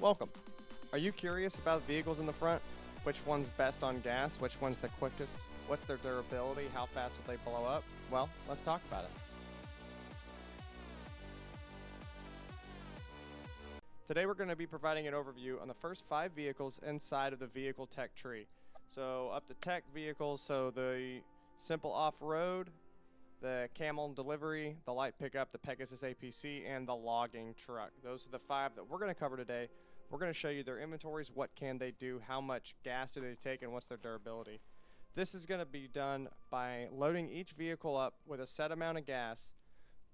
Welcome. Are you curious about vehicles in the front? Which one's best on gas? Which one's the quickest? What's their durability? How fast will they blow up? Well, let's talk about it. Today we're going to be providing an overview on the first 5 vehicles inside of the vehicle tech tree. So up to tech vehicles, so the simple off-road, the camel delivery, the light pickup, the Pegasus APC, and the logging truck. Those are the 5 that we're going to cover today. We're going to show you their inventories, what can they do, how much gas do they take, and what's their durability. This is going to be done by loading each vehicle up with a set amount of gas,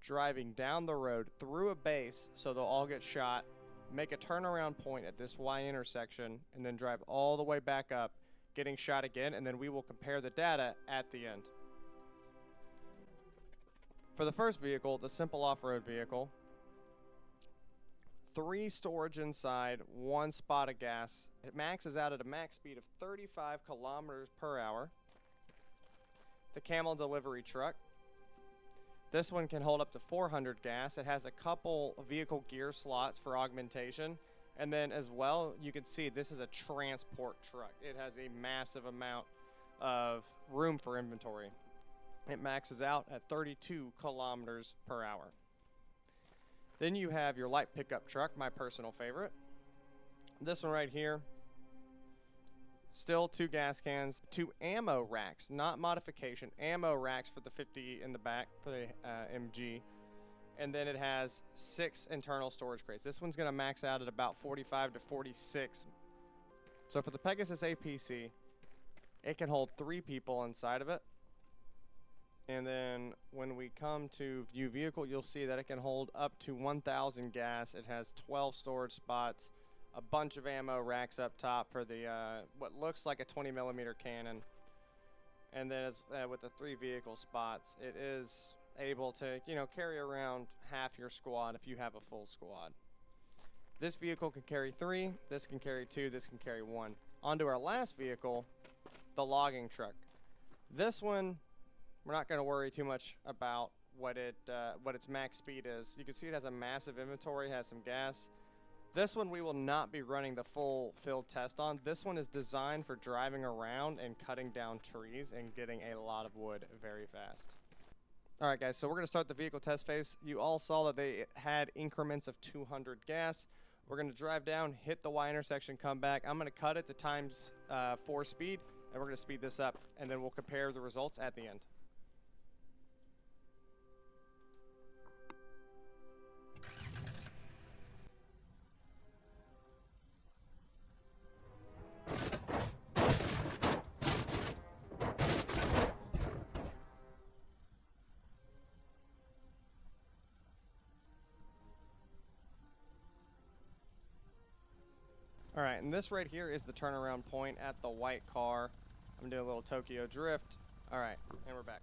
driving down the road through a base so they'll all get shot, make a turnaround point at this Y intersection, and then drive all the way back up, getting shot again, and then we will compare the data at the end. For the first vehicle, the simple off-road vehicle, 3 storage inside, 1 spot of gas. It maxes out at a max speed of 35 kilometers per hour. The camel delivery truck. This one can hold up to 400 gas. It has a couple vehicle gear slots for augmentation. And then as well, you can see this is a transport truck. It has a massive amount of room for inventory. It maxes out at 32 kilometers per hour. Then you have your light pickup truck, my personal favorite. This one right here, still 2 gas cans, 2 ammo racks, not modification, ammo racks for the 50 in the back for the MG. And then it has 6 internal storage crates. This one's going to max out at about 45 to 46. So for the Pegasus APC, it can hold 3 people inside of it. And then when we come to view vehicle, you'll see that it can hold up to 1,000 gas. It has 12 storage spots, a bunch of ammo racks up top for the what looks like a 20 millimeter cannon. And then with the 3 vehicle spots, it is able to, carry around half your squad if you have a full squad. This vehicle can carry 3, this can carry 2, this can carry 1. On to our last vehicle, the logging truck. This one, we're not going to worry too much about what its max speed is. You can see it has a massive inventory, has some gas. This one we will not be running the full field test on. This one is designed for driving around and cutting down trees and getting a lot of wood very fast. All right, guys, so we're going to start the vehicle test phase. You all saw that they had increments of 200 gas. We're going to drive down, hit the Y intersection, come back. I'm going to cut it to times 4 speed, and we're going to speed this up, and then we'll compare the results at the end. All right, and this right here is the turnaround point at the white car. I'm gonna do a little Tokyo drift. All right, and we're back.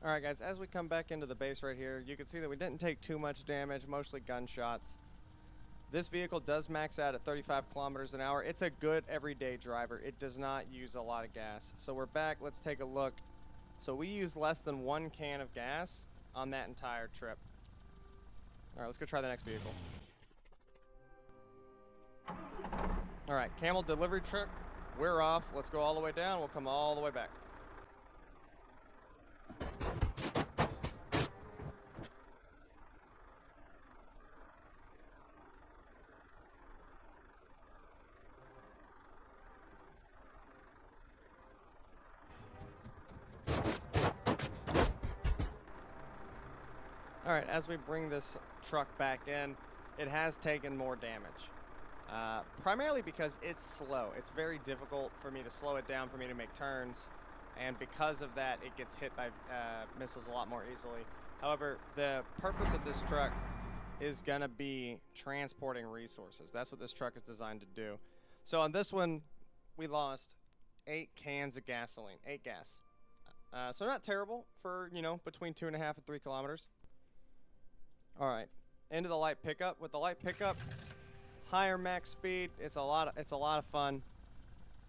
All right, guys, as we come back into the base right here, you can see that we didn't take too much damage, mostly gunshots. This vehicle does max out at 35 kilometers an hour. It's a good everyday driver. It does not use a lot of gas. So we're back. Let's take a look. So we use less than 1 can of gas on that entire trip. All right, let's go try the next vehicle. All right, camel delivery truck. We're off. Let's go all the way down. We'll come all the way back. All right, as we bring this truck back in, it has taken more damage. Primarily because it's slow. It's very difficult for me to slow it down, for me to make turns, and because of that, it gets hit by missiles a lot more easily. However, the purpose of this truck is gonna be transporting resources. That's what this truck is designed to do. So on this one, we lost 8 cans of gasoline, 8 gas. So not terrible for, between 2.5 and 3 kilometers. All right, into the light pickup. With the light pickup, higher max speed. It's a lot of fun.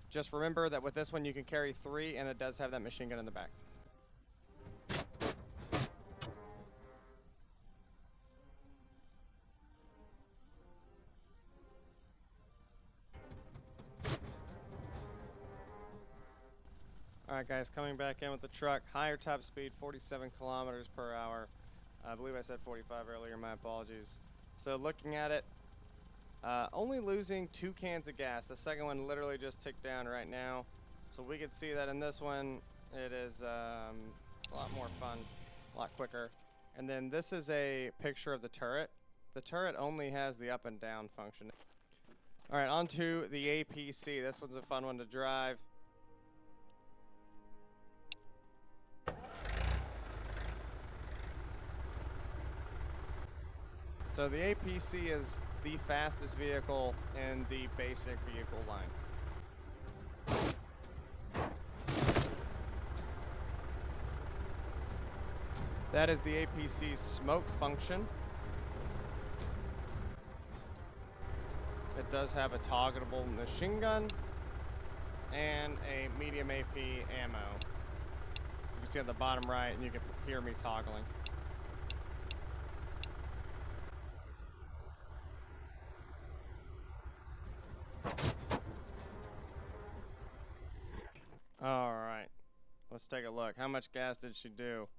Just remember that with this one you can carry 3, and it does have that machine gun in the back. Alright guys, coming back in with the truck. Higher top speed, 47 kilometers per hour. I believe I said 45 earlier, my apologies. So looking at it, only losing 2 cans of gas. The second one literally just ticked down right now. So we can see that in this one, it is a lot more fun, a lot quicker. And then this is a picture of the turret. The turret only has the up and down function. Alright, on to the APC. This one's a fun one to drive. So the APC is the fastest vehicle in the basic vehicle line. That is the APC's smoke function. It does have a toggleable machine gun and a medium AP ammo. You can see on the bottom right, and you can hear me toggling. Alright, let's take a look. How much gas did she do?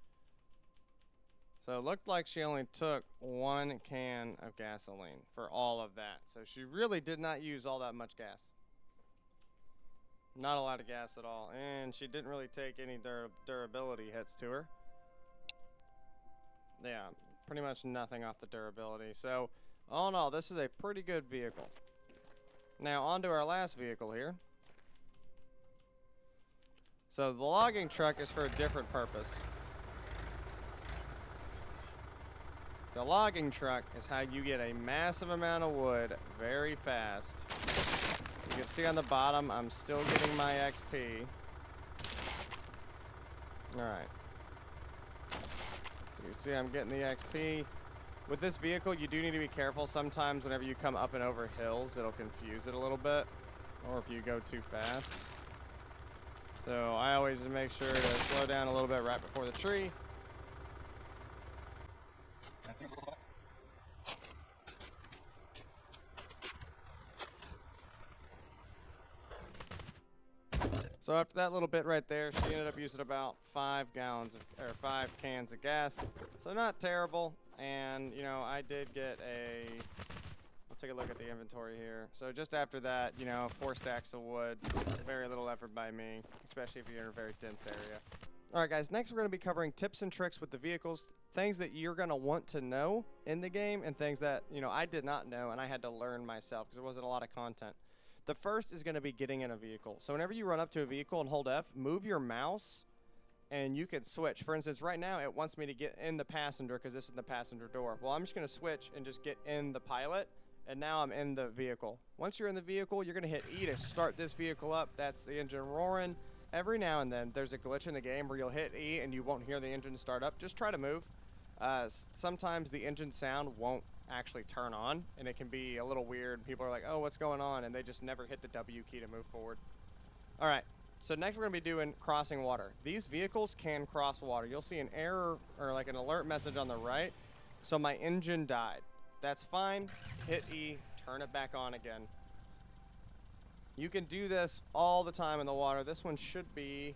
So it looked like she only took 1 can of gasoline for all of that. So she really did not use all that much gas. Not a lot of gas at all. And she didn't really take any durability hits to her. Yeah, pretty much nothing off the durability. So all in all, this is a pretty good vehicle. Now on to our last vehicle here. So the logging truck is for a different purpose. The logging truck is how you get a massive amount of wood very fast. You can see on the bottom, I'm still getting my XP. Alright. So you see I'm getting the XP. With this vehicle, you do need to be careful. Sometimes whenever you come up and over hills, it'll confuse it a little bit. Or if you go too fast. So I always make sure to slow down a little bit right before the tree. So after that little bit right there, she ended up using about 5 cans of gas. So not terrible. And you know, I did get I'll take a look at the inventory here. So just after that, you know, 4 stacks of wood, very little effort by me, especially if you're in a very dense area. Alright guys, next we're going to be covering tips and tricks with the vehicles, things that you're going to want to know in the game, and things that, you know, I did not know and I had to learn myself because there wasn't a lot of content. The first is going to be getting in a vehicle. So whenever you run up to a vehicle and hold F, move your mouse and you can switch. For instance, right now it wants me to get in the passenger because this is the passenger door. Well, I'm just going to switch and just get in the pilot. And now I'm in the vehicle. Once you're in the vehicle, you're going to hit E to start this vehicle up. That's the engine roaring. Every now and then, there's a glitch in the game where you'll hit E and you won't hear the engine start up. Just try to move. Sometimes the engine sound won't actually turn on, and it can be a little weird. People are like, oh, what's going on? And they just never hit the W key to move forward. All right. So next we're going to be doing crossing water. These vehicles can cross water. You'll see an error or like an alert message on the right. So my engine died. That's fine. Hit E, turn it back on again. You can do this all the time in the water. This one should be...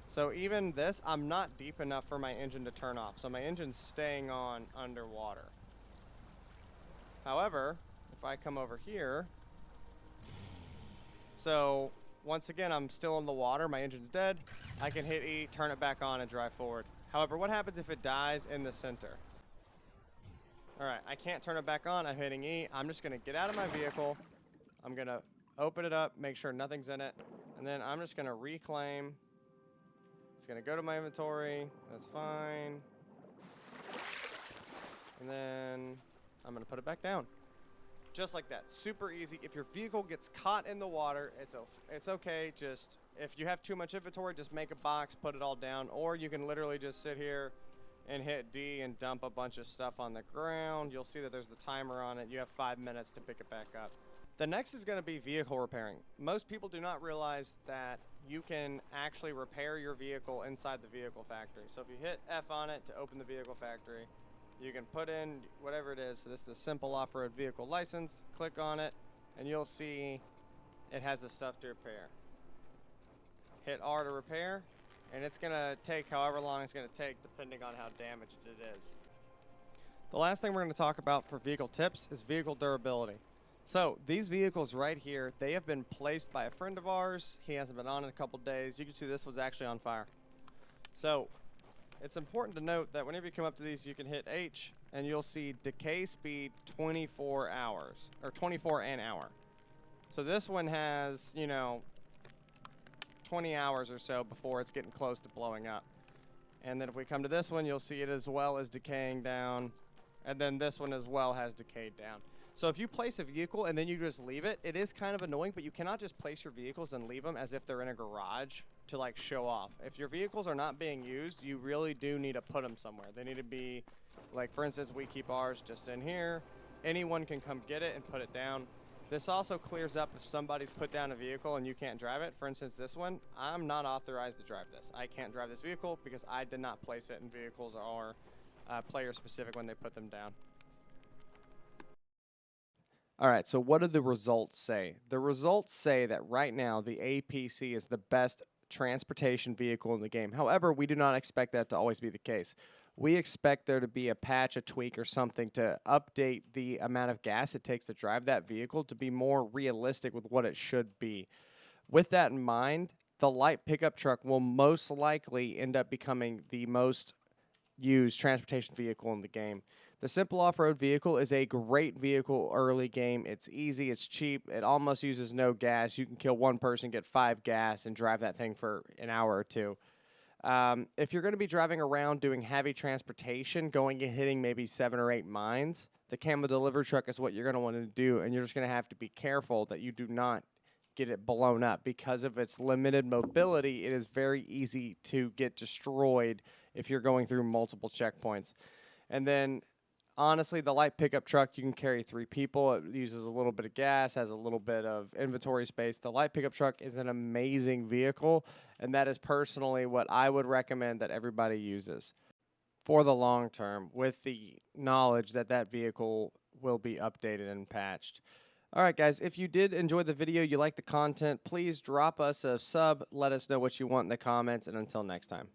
So even this, I'm not deep enough for my engine to turn off. So my engine's staying on underwater. However, if I come over here... So once again, I'm still in the water. My engine's dead. I can hit E, turn it back on, and drive forward. However, what happens if it dies in the center? Alright, I can't turn it back on. I'm hitting E. I'm just going to get out of my vehicle. I'm going to open it up, make sure nothing's in it. And then I'm just going to reclaim. It's going to go to my inventory. That's fine. And then I'm going to put it back down. Just like that. Super easy. If your vehicle gets caught in the water, it's okay. Just, if you have too much inventory, just make a box, put it all down. Or you can literally just sit here, and hit D and dump a bunch of stuff on the ground. You'll see that there's the timer on it. You have 5 minutes to pick it back up. The next is going to be vehicle repairing. Most people do not realize that you can actually repair your vehicle inside the vehicle factory. So if you hit F on it to open the vehicle factory, you can put in whatever it is. So this is the simple off-road vehicle license. Click on it, and you'll see it has the stuff to repair. Hit R to repair, and it's going to take however long it's going to take depending on how damaged it is. The last thing we're going to talk about for vehicle tips is vehicle durability. So these vehicles right here, they have been placed by a friend of ours. He hasn't been on in a couple days. You can see this was actually on fire. So it's important to note that whenever you come up to these, you can hit H and you'll see decay speed 24 hours, or 24 an hour. So this one has, 20 hours or so before it's getting close to blowing up. And then if we come to this one, you'll see it as well as decaying down. And then this one as well has decayed down. So if you place a vehicle and then you just leave it, it is kind of annoying, but you cannot just place your vehicles and leave them as if they're in a garage to like show off. If your vehicles are not being used, you really do need to put them somewhere. They need to be, like for instance, we keep ours just in here. Anyone can come get it and put it down. This also clears up if somebody's put down a vehicle and you can't drive it. For instance, this one, I'm not authorized to drive this. I can't drive this vehicle because I did not place it, and vehicles are player specific when they put them down. All right, so what do the results say? The results say that right now the APC is the best transportation vehicle in the game. However, we do not expect that to always be the case. We expect there to be a patch, a tweak, or something to update the amount of gas it takes to drive that vehicle to be more realistic with what it should be. With that in mind, the light pickup truck will most likely end up becoming the most used transportation vehicle in the game. The simple off-road vehicle is a great vehicle early game. It's easy, it's cheap, it almost uses no gas. You can kill one person, get 5 gas, and drive that thing for an hour or two. If you're going to be driving around doing heavy transportation, going and hitting maybe 7 or 8 mines, the camel delivery truck is what you're going to want to do, and you're just going to have to be careful that you do not get it blown up. Because of its limited mobility, it is very easy to get destroyed if you're going through multiple checkpoints. And then honestly, the light pickup truck, you can carry 3 people. It uses a little bit of gas, has a little bit of inventory space. The light pickup truck is an amazing vehicle, and that is personally what I would recommend that everybody uses for the long term, with the knowledge that that vehicle will be updated and patched. All right, guys, if you did enjoy the video, you like the content, please drop us a sub. Let us know what you want in the comments, and until next time.